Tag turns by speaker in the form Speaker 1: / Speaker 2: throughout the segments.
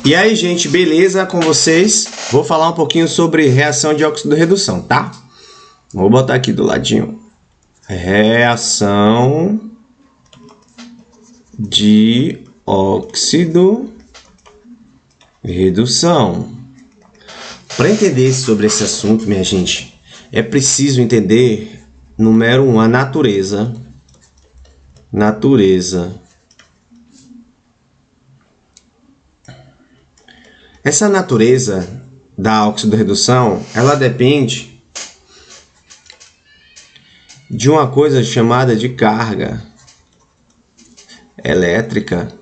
Speaker 1: E aí, gente, beleza com vocês? Vou falar um pouquinho sobre reação de óxido-redução, tá? Vou botar aqui do ladinho. Reação de óxido-redução. Para entender sobre esse assunto, minha gente, é preciso entender, número 1, a natureza. Essa natureza da óxido-redução, ela depende de uma coisa chamada de carga elétrica.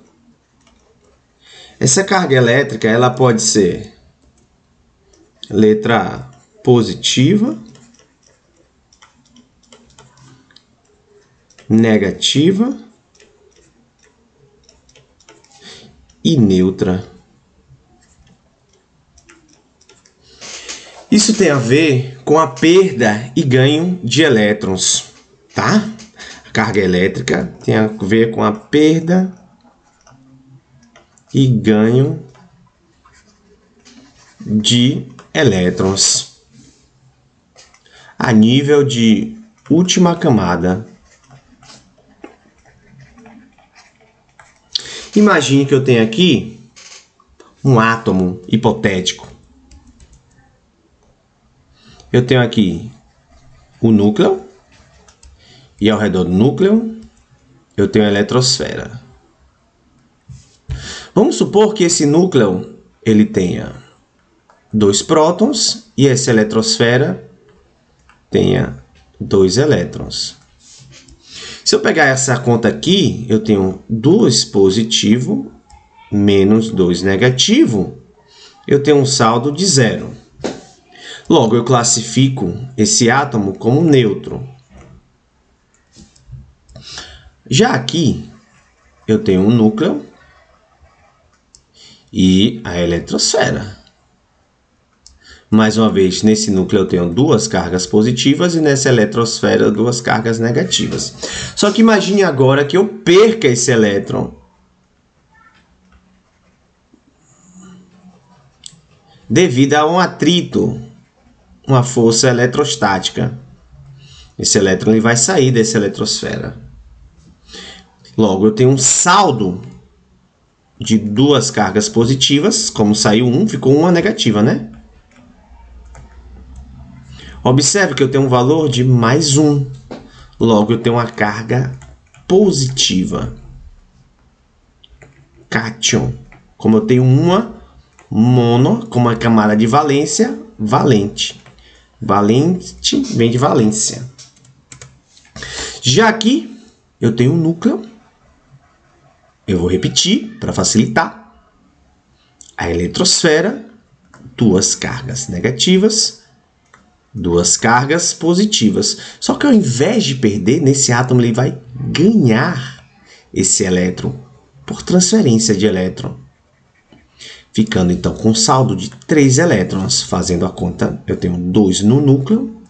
Speaker 1: Essa carga elétrica, ela pode ser letra A, positiva, negativa e neutra. Isso tem a ver com a perda e ganho de elétrons, tá? A carga elétrica tem a ver com a perda e ganho de elétrons a nível de última camada. Imagine que eu tenho aqui um átomo hipotético. Eu tenho aqui o núcleo e ao redor do núcleo eu tenho a eletrosfera. Vamos supor que esse núcleo ele tenha 2 prótons e essa eletrosfera tenha 2 elétrons. Se eu pegar essa conta aqui, eu tenho 2 positivo menos 2 negativo, eu tenho um saldo de 0. Logo, eu classifico esse átomo como neutro. Já aqui, eu tenho um núcleo e a eletrosfera. Mais uma vez, nesse núcleo eu tenho 2 cargas positivas e nessa eletrosfera 2 cargas negativas. Só que imagine agora que eu perca esse elétron. Devido a um atrito, uma força eletrostática. Esse elétron ele vai sair dessa eletrosfera. Logo, eu tenho um saldo de 2 cargas positivas. Como saiu 1, ficou uma negativa, né? Observe que eu tenho um valor de mais 1. Logo, eu tenho uma carga positiva. Cátion. Como eu tenho uma mono, com uma camada de valência, valente. Valente vem de valência. Já aqui, eu tenho um núcleo. Eu vou repetir para facilitar. A eletrosfera, 2 cargas negativas, 2 cargas positivas. Só que ao invés de perder, nesse átomo ele vai ganhar esse elétron por transferência de elétron. Ficando então com um saldo de 3 elétrons. Fazendo a conta, eu tenho 2 no núcleo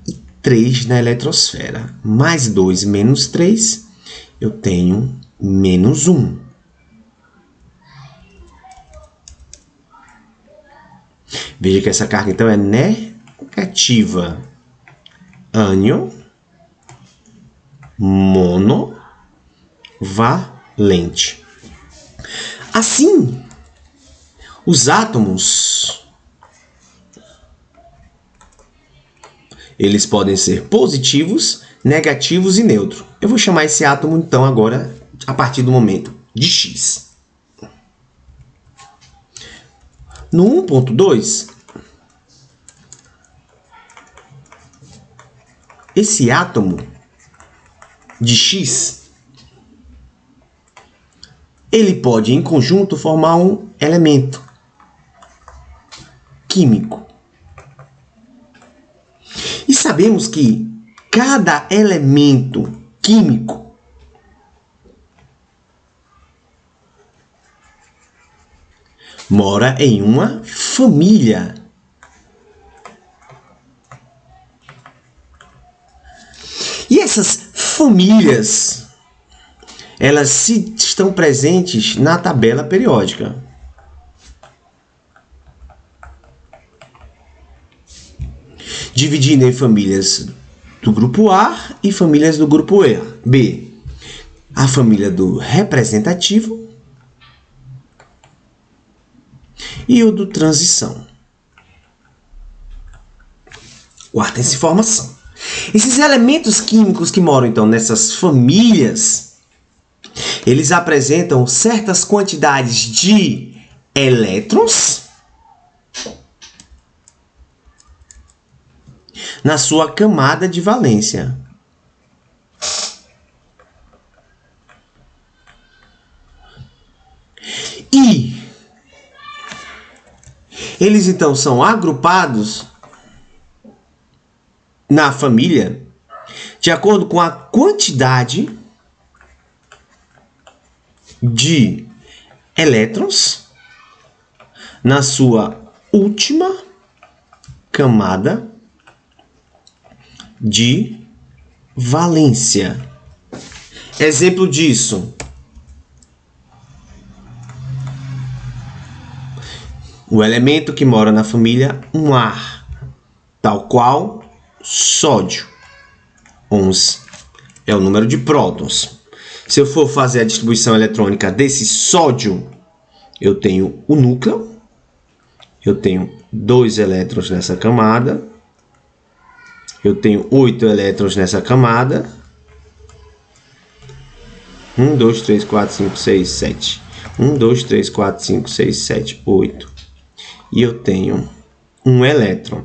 Speaker 1: e 3 na eletrosfera. Mais 2 menos 3, eu tenho menos 1. Veja que essa carga então é negativa. Ânion monovalente. Assim, os átomos eles podem ser positivos, negativos e neutros. Eu vou chamar esse átomo então agora a partir do momento de X. No 1.2, esse átomo de X, ele pode em conjunto formar um elemento químico. E sabemos que cada elemento químico mora em uma família. E essas famílias, elas estão presentes na tabela periódica. Dividindo em famílias do grupo A e famílias do grupo B. A família do representativo e o do transição. Guarda essa informação. Esses elementos químicos que moram, então, nessas famílias, eles apresentam certas quantidades de elétrons na sua camada de valência. E eles, então, são agrupados na família de acordo com a quantidade de elétrons na sua última camada de valência. Exemplo disso: o elemento que mora na família 1A, tal qual sódio, 11, é o número de prótons. Se eu for fazer a distribuição eletrônica desse sódio, eu tenho o núcleo, eu tenho 2 elétrons nessa camada, eu tenho 8 elétrons nessa camada, 1, 2, 3, 4, 5, 6, 7, 1, 2, 3, 4, 5, 6, 7, 8, e eu tenho 1 elétron.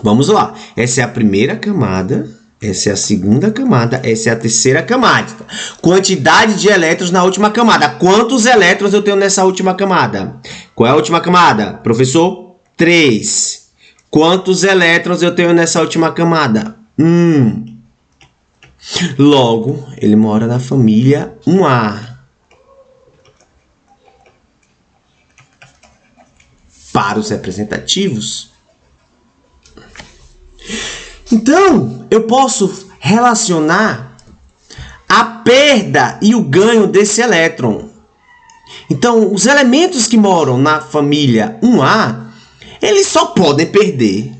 Speaker 1: Vamos lá, essa é a primeira camada, essa é a segunda camada, essa é a terceira camada. Quantidade de elétrons na última camada. Quantos elétrons eu tenho nessa última camada? Qual é a última camada? Professor? 3. Quantos elétrons eu tenho nessa última camada? 1. Logo, ele mora na família 1A. Para os representativos, então, eu posso relacionar a perda e o ganho desse elétron. Então, os elementos que moram na família 1A, eles só podem perder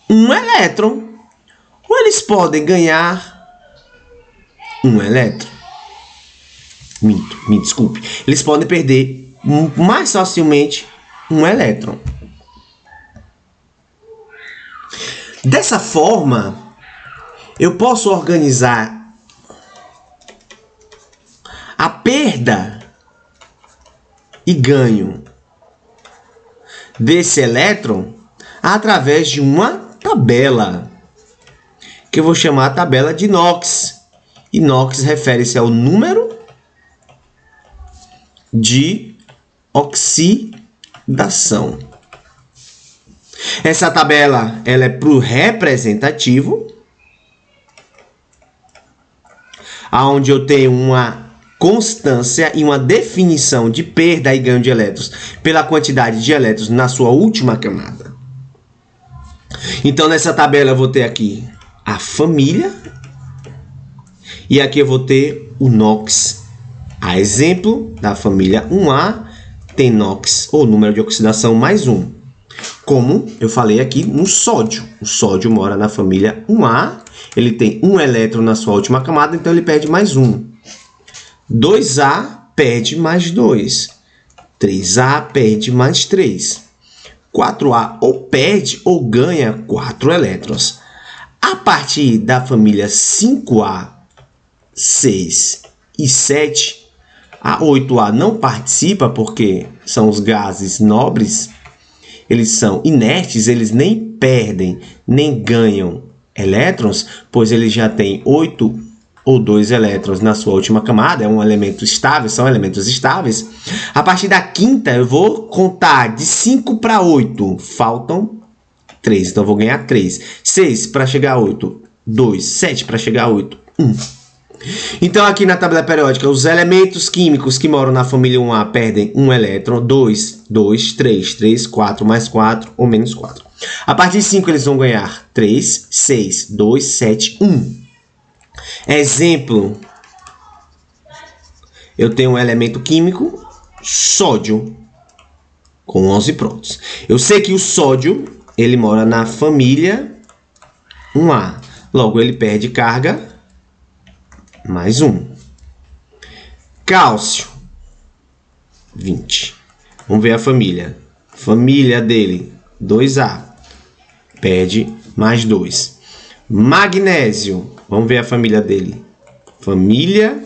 Speaker 1: um elétron, ou eles podem ganhar um elétron. Me desculpe. Eles podem perder mais facilmente um elétron. Dessa forma, eu posso organizar a perda e ganho desse elétron através de uma tabela, que eu vou chamar a tabela de Knox. E Knox refere-se ao número de oxidação. Essa tabela ela é para o representativo, onde eu tenho uma constância e uma definição de perda e ganho de elétrons pela quantidade de elétrons na sua última camada. Então, nessa tabela eu vou ter aqui a família e aqui eu vou ter o NOx. A exemplo da família 1A tem NOx, ou número de oxidação, mais 1. Como eu falei aqui no sódio. O sódio mora na família 1A, ele tem um elétron na sua última camada, então ele perde mais 1. 2A perde mais 2. 3A perde mais 3. 4A ou perde ou ganha 4 elétrons. A partir da família 5A, 6 e 7, a 8A não participa porque são os gases nobres. Eles são inertes, eles nem perdem, nem ganham elétrons, pois eles já têm 8 ou 2 elétrons na sua última camada, é um elemento estável, são elementos estáveis. A partir da quinta, eu vou contar de 5 para 8, faltam 3, então eu vou ganhar 3. 6 para chegar a 8, 2, 7 para chegar a 8, 1. Então, aqui na tabela periódica, os elementos químicos que moram na família 1A perdem um elétron, 2, 2, 3, 3, 4, mais 4 ou menos 4. A partir de 5, eles vão ganhar 3, 6, 2, 7, 1. Exemplo, eu tenho um elemento químico, sódio, com 11 prótons. Eu sei que o sódio, ele mora na família 1A. Logo, ele perde carga, mais 1. Cálcio, 20. Vamos ver a família. Família dele, 2A. Perde mais 2. Magnésio, vamos ver a família dele. Família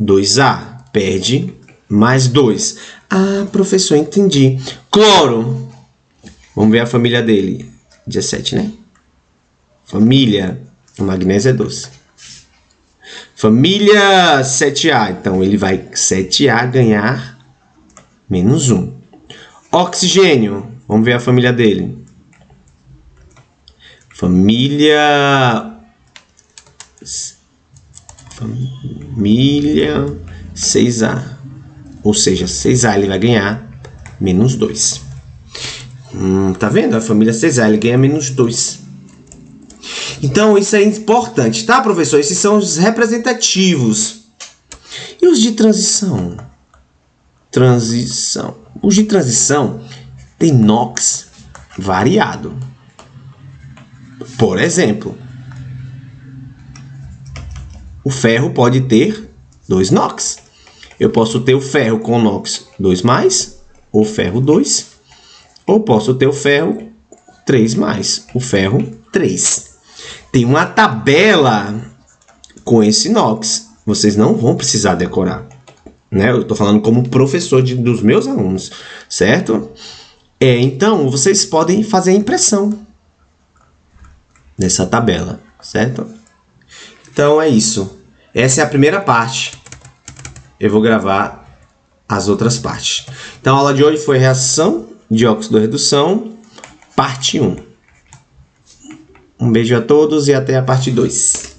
Speaker 1: 2A. Perde mais 2. Ah, professor, entendi. Cloro, vamos ver a família dele. 17, né? Família, o magnésio é 12. Família 7A, então ele vai 7A ganhar menos 1. Oxigênio, vamos ver a família dele. Família 6A, ou seja, 6A ele vai ganhar menos 2. Tá vendo? A família 6A ele ganha menos 2. Então, isso é importante, tá, professor? Esses são os representativos. E os de transição? Os de transição têm NOx variado. Por exemplo, o ferro pode ter 2 NOx. Eu posso ter o ferro com NOx 2+, ou ferro 2, ou posso ter o ferro 3+, o ferro 3. Tem uma tabela com esse NOx. Vocês não vão precisar decorar, né? Eu estou falando como professor dos meus alunos, certo? Então, vocês podem fazer a impressão nessa tabela, certo? Então, é isso. Essa é a primeira parte. Eu vou gravar as outras partes. Então, a aula de hoje foi reação de óxido-redução, parte 1. Um beijo a todos e até a parte 2.